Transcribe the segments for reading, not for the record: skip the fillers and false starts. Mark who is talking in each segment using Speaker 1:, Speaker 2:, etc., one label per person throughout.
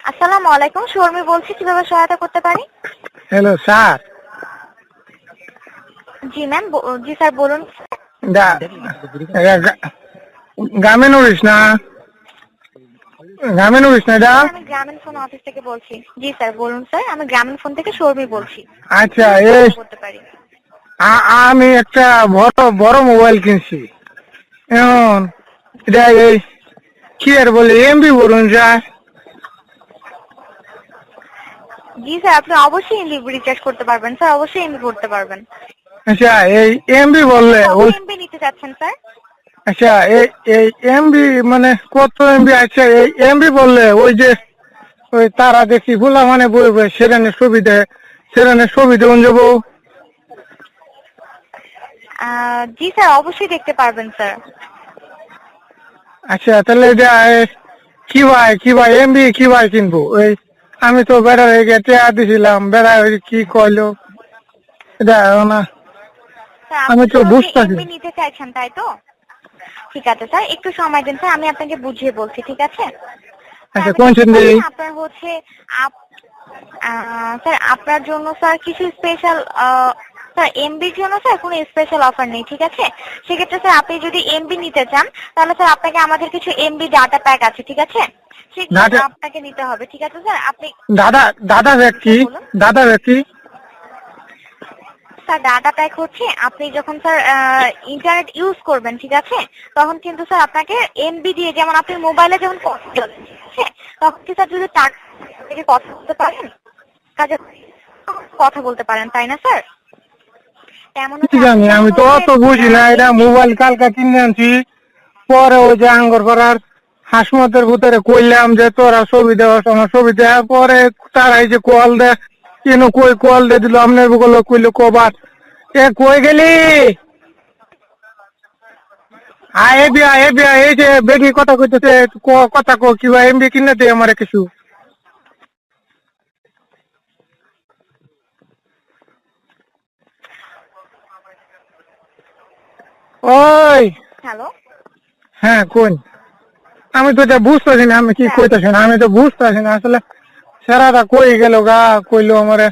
Speaker 1: আসসালামু আলাইকুম, শর্মি বলছি, কিভাবে সহায়তা করতে পারি?
Speaker 2: Hello sir.
Speaker 1: জি ম্যাম, জি স্যার বলুন।
Speaker 2: গ্রামীণ অফিস না? গ্রামীণ অফিস না এটা?
Speaker 1: আমি গ্রামীণ ফোন অফিস থেকে বলছি। জি স্যার বলুন স্যার, আমি গ্রামীণ ফোন থেকে শর্মি বলছি।
Speaker 2: আচ্ছা,
Speaker 1: কিভাবে
Speaker 2: এই
Speaker 1: সহায়তা করতে পারি?
Speaker 2: আমি একটা বড় মোবাইল কিনছি এখন। এটা এই কি আর বলে এমবি বলুন স্যার।
Speaker 1: জি স্যার, আপনি অবশ্যই এমবি রিচার্জ করতে পারবেন স্যার, অবশ্যই এমবি করতে পারবেন।
Speaker 2: আচ্ছা, এই এমবি বললে
Speaker 1: কত
Speaker 2: ওই
Speaker 1: এমবি নিতে চাচ্ছেন স্যার?
Speaker 2: আচ্ছা এই এমবি মানে কত এমবি? আচ্ছা, এই এমবি বললে ওই যে ওই তারা দেখি ভুলা মানে বলবে সেখানে সুবিধা যাবো।
Speaker 1: জি স্যার, অবশ্যই দেখতে পারবেন স্যার।
Speaker 2: আচ্ছা, তাহলে এটা কি ভাই এমবি কি ভাই কিনবো? ওই আমি তো বেড়ার হয়ে গিয়ে টেয়া দিছিলাম, বেড়া কি কইলো এটা না,
Speaker 1: স্যার
Speaker 2: আমি
Speaker 1: আপনি
Speaker 2: তো বুঝতেছি।
Speaker 1: এমবি নিতে চাইছেন তাই তো? ঠিক আছে স্যার, একটু সময় দিন স্যার, আমি আপনাকে বুঝিয়ে বলছি, ঠিক আছে?
Speaker 2: আচ্ছা, কোন চিন্তা?
Speaker 1: আপনার হচ্ছে স্যার আপনার জন্য স্যার কিছু স্পেশাল স্যার এমবির জন্য স্যার কোনো স্পেশাল অফার নেই, ঠিক আছে? সেক্ষেত্রে স্যার আপনি যদি এমবি নিতে চান তাহলে স্যার আপনাকে আমাদের কিছু এমবি ডাটা প্যাক আছে, ঠিক আছে? সেগুলো আপনাকে নিতে হবে, ঠিক আছে স্যার? আপনি
Speaker 2: দাদা ব্যক্তি
Speaker 1: স্যার ডাটা প্যাক হচ্ছে আপনি যখন স্যার ইন্টারনেট ইউজ করবেন, ঠিক আছে, তখন কিন্তু স্যার আপনাকে এমবি দিয়ে, যেমন আপনি মোবাইলে যেমন কথা বলেন, ঠিক আছে, তখন কি স্যার যদি টাকা থেকে কথা বলতে পারেন, কাজে কথা বলতে পারেন, তাই না স্যার? তেমন
Speaker 2: জানি, আমি তো অত বুঝি না। এটা মোবাইল কালকা কিনে আনছি, পরে ওই যে আঙ্গর করার হাসমতের ভিতরে কইলাম যে তোরা ছবি দেওয়ার সময় ছবি দেওয়ার পরে তারা এই যে কল দে কেন কই কল দে দিল আপনার গুলো কইলো কবার এ কই গেলি এই যে বেটি কথা কইতেছে, কথা কো কিবা এমবি কিনে দে আমারে কিছু। ওই
Speaker 1: হ্যালো,
Speaker 2: হ্যাঁ কোন? আমি তো এটা বুঝতেছি না, আমি কি কইতেছি না, আমি তো বুঝতেছি না আসলে। সেরাটা কই গেল গা, কইলো আমারে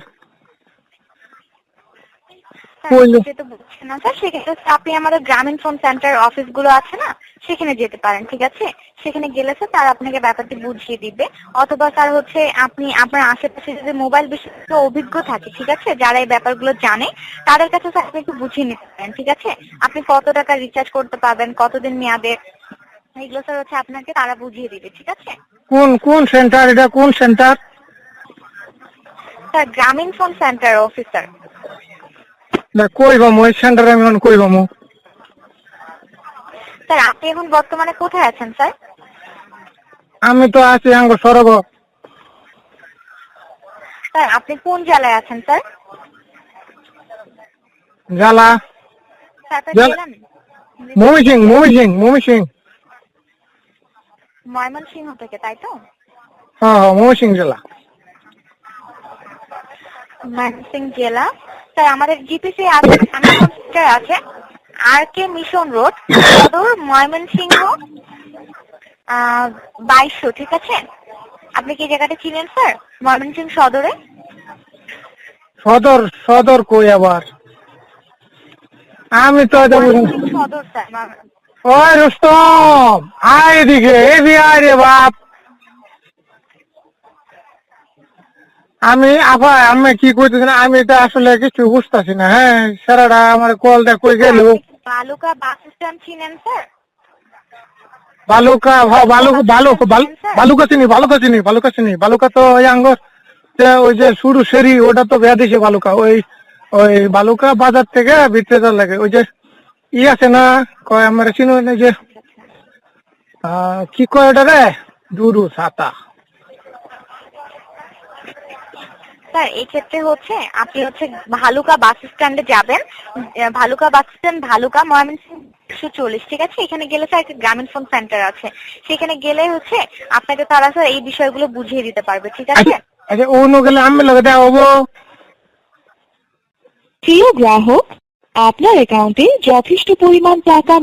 Speaker 2: কইলো।
Speaker 1: যেতে বুঝছেন না স্যার, সেক্ষেত্রে আপনি আমাদের গ্রামীণ ফোন সেন্টার অফিস গুলো আছে না, সেখানে যেতে পারেন, ঠিক আছে? সেখানে গেলে স্যার তারা আপনাকে ব্যাপারটি বুঝিয়ে দিবে। অথবা স্যার হচ্ছে আপনি আপনার আশেপাশে যদি মোবাইল বিষয়ে অভিজ্ঞ থাকে, ঠিক আছে, যারা এই ব্যাপারগুলো জানে, তাদের কাছে স্যার আপনি একটু বুঝিয়ে নিতে পারেন, ঠিক আছে? আপনি কত টাকা রিচার্জ করতে পারবেন, কতদিন মেয়াদে, এগুলো স্যার হচ্ছে আপনাকে তারা বুঝিয়ে দিবে, ঠিক আছে?
Speaker 2: কোন সেন্টার? এটা কোন সেন্টার?
Speaker 1: স্যার গ্রামীণ ফোন সেন্টার অফিসার।
Speaker 2: কই বামু ওই সেন্টারে আমি এখন কই বামু?
Speaker 1: স্যার আপনি এখন বর্তমানে কোথায় আছেন স্যার?
Speaker 2: আমি তো আছি আঙ্গ সরগ।
Speaker 1: স্যার আপনি কোন জেলায় আছেন স্যার?
Speaker 2: জালা ময়মনসিং
Speaker 1: ময়মনসিংহ থেকে, তাই তো?
Speaker 2: হ্যাঁ ময়মনসিং জেলা।
Speaker 1: ময়মনসিংহ জেলা। স্যার আমাদের জিপিসি আছে আর কে মিশন রোড, সদর, ময়মনসিংহ 2200, ঠিক আছে? আপনি কি জায়গাটা চিনেন স্যার ময়মনসিংহ সদরে?
Speaker 2: সদর কই আবার? আমি তো
Speaker 1: সদর স্যার।
Speaker 2: ওই রুস্তম আয় এদিকে, এবি আয় রে বাপ। আমি কি করতেছি না, আমি এটা আসলে কিছু বুঝতেছি না। হ্যাঁ, সারাটা আমার কল দেখ কই গেল।
Speaker 1: বালুকা বাস স্ট্যান্ড চিনেন স্যার?
Speaker 2: বালুকা তো ওই আঙ্গর ওই যে শুরু সেরি, ওটা তো বেয়া দিছে বালুকা। ওই বালুকা বাজার থেকে ভিতরে যাওয়ার লাগে ওই যে আছে না, কয় আমার চিনো না যে কি কয় ওটা রে, দুরু ছাতা।
Speaker 1: স্যার এই ক্ষেত্রে হচ্ছে আপনি হচ্ছে ভালুকা বাস স্ট্যান্ডে যাবেন। ভালুকা বাস স্ট্যান্ড, ভালুকা, ময়মনসিংহ 140, ঠিক আছে? এখানে গেলে স্যার একটা গ্রামীণ ফোন সেন্টার আছে, সেখানে গেলে হচ্ছে আপনাকে তারা স্যার এই বিষয়গুলো বুঝিয়ে দিতে পারবে, ঠিক আছে?
Speaker 2: আচ্ছা অন্য গেলে আমি লাগে দেওয়া হবো।
Speaker 3: প্রিয় গ্রাহক, আপনার অ্যাকাউন্টে যথেষ্ট পরিমাণ টাকা